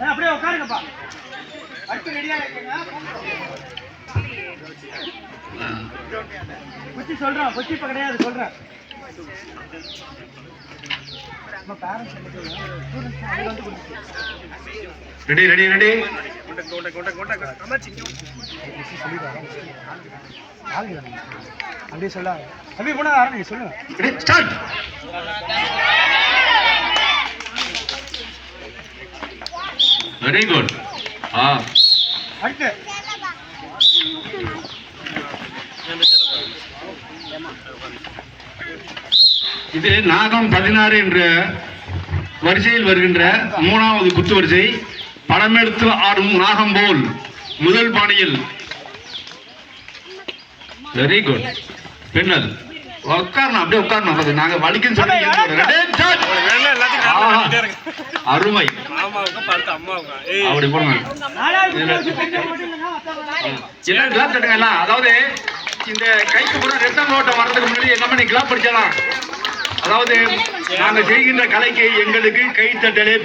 அப்படியே உட்காருங்கப்பா. அடுத்து ரெடியா இருக்கீங்க. கொச்சி சொல்றேன், கொச்சி இப்ப கிடையாது சொல்றேன். Ready ready ready. அப்படியே சொல்ல அப்படி போனா ஆரம்பிங்க சொல்லுங்க. ஸ்டார்ட். Very good. அடுத்து இது நாகம் 16 என்ற வரிசையில் வருகின்ற 3வது குத்து வரிசை. படமெடுத்து ஆடும் நாகம் போல் முதல் பாணியில். Very good. பின்னல் உட்காரணும், அப்படியே உட்காரணும். நாங்க வலிக்குன்னு சொல்லி அருமை. அப்படி போடுங்க. அதாவது இந்த கைக்கு கூட ரத்தம் ஓட்டம் வர்றதுக்கு முன்னாடி என்ன பண்ணி கிளாப் படிச்சலாம். அதாவது நாங்க செய்கின்ற கலைக்கு எங்களுக்கு கை தட்டலே